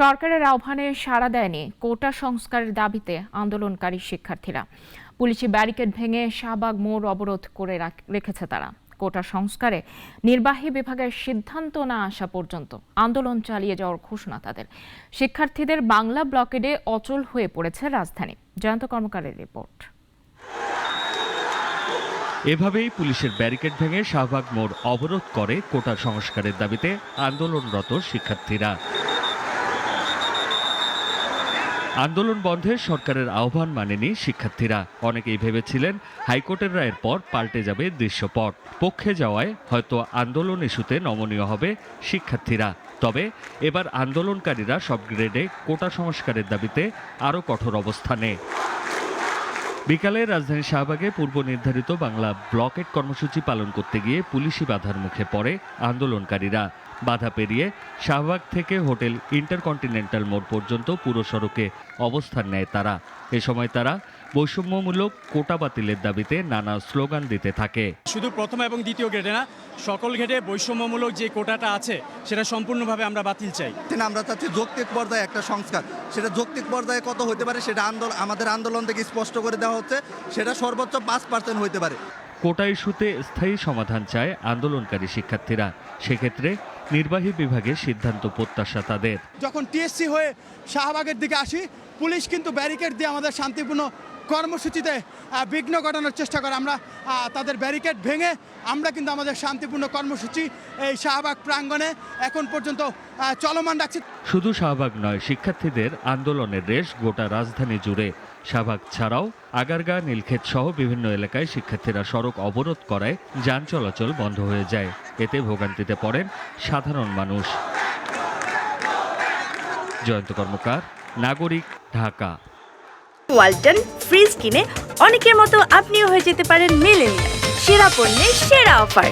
সরকারের আহ্বানে সাড়া দেয়নি কোটা সংস্কারের দাবিতে আন্দোলনকারী শিক্ষার্থীরা। পুলিশি ব্যারিকেড ভেঙে শাহবাগ মোড় অবরোধ করে রেখেছে তারা। কোটা সংস্কারে নির্বাহী বিভাগের সিদ্ধান্ত না আসা পর্যন্ত আন্দোলন চালিয়ে যাওয়ার ঘোষণা তাদের। শিক্ষার্থীদের বাংলা ব্লকেডে অচল হয়ে পড়েছে রাজধানী। জয়ন্ত কর্মকারের রিপোর্ট। এভাবেই পুলিশের ব্যারিকেড ভেঙে শাহবাগ মোড় অবরোধ করে কোটা সংস্কারের দাবিতে আন্দোলনরত শিক্ষার্থীরা। আন্দোলন বন্ধে সরকারের আহ্বান মানেনি শিক্ষার্থীরা। অনেকেই ভেবেছিলেন হাইকোর্টের রায়ের পর পাল্টে যাবে দৃশ্যপট। পক্ষে যাওয়ায় হয়তো আন্দোলন ইস্যুতে নমনীয় হবে শিক্ষার্থীরা। তবে এবার আন্দোলনকারীরা সব গ্রেডে কোটা সংস্কারের দাবিতে আরও কঠোর অবস্থানে। বিকালে রাজধানী শাহবাগে পূর্ব নির্ধারিত বাংলা ব্লকেট কর্মসূচি পালন করতে গিয়ে পুলিশি বাধার মুখে পড়ে আন্দোলনকারীরা। বাধা পেরিয়ে শাহবাগ থেকে হোটেল ইন্টারকন্টিনেন্টাল মোড় পর্যন্ত পুরো সড়কে অবস্থান নেয় তারা। এ সময় তারা বৈষম্যমূলক কোটা বাতিলের দাবিতে নানা স্লোগান দিতে থাকে। শুধু প্রথম এবং দ্বিতীয় গ্রেডে না, সকল গ্রেডে বৈষম্যমূলক যে কোটাটা আছে সেটা সম্পূর্ণভাবে আমরা বাতিল চাই। আমরা চাচ্ছি যৌক্তিক পর্যায়ে একটা সংস্কার। সেটা যৌক্তিক পর্যায়ে কত হতে পারে সেটা আমাদের আন্দোলন থেকে স্পষ্ট করে দেওয়া হচ্ছে। সেটা সর্বোচ্চ 5% হতে পারে। কোটা ইস্যুতে স্থায়ী সমাধান চায় আন্দোলনকারী শিক্ষার্থীরা। সেক্ষেত্রে নির্বাহী বিভাগের সিদ্ধান্ত প্রত্যাশা তাদের। যখন টিএসসি হয়ে শাহবাগের দিকে আসি, পুলিশ কিন্তু ব্যারিকেড দিয়ে আমাদের শান্তিপূর্ণ কর্মসূচিতে বিঘ্ন ঘটানোর চেষ্টা করে। আমরা তাদের ব্যারিকেড ভেঙে আমরা কিন্তু আমাদের শান্তিপূর্ণ কর্মসূচি এই শাহবাগ প্রাঙ্গণে এখন পর্যন্ত চলমান রাখছি। শুধু শাহবাগ নয়, শিক্ষার্থীদের আন্দোলনের রেশ গোটা রাজধানী জুড়ে। শাহবাগ ছাড়াও আগারগাঁ, নীলক্ষেত সহ বিভিন্ন এলাকায় শিক্ষার্থীরা সড়ক অবরোধ করায় যান চলাচল বন্ধ হয়ে যায়। এতে ভোগান্তিতে পড়েন সাধারণ মানুষ। জয়ন্ত কর্মকার, নাগরিক, ঢাকা। ওয়ালটন ফ্রিজ কিনে অনেকের মতো আপনিও হয়ে যেতে পারেন মিলেনিয়াল। সেরা পণ্যের সেরা অফার।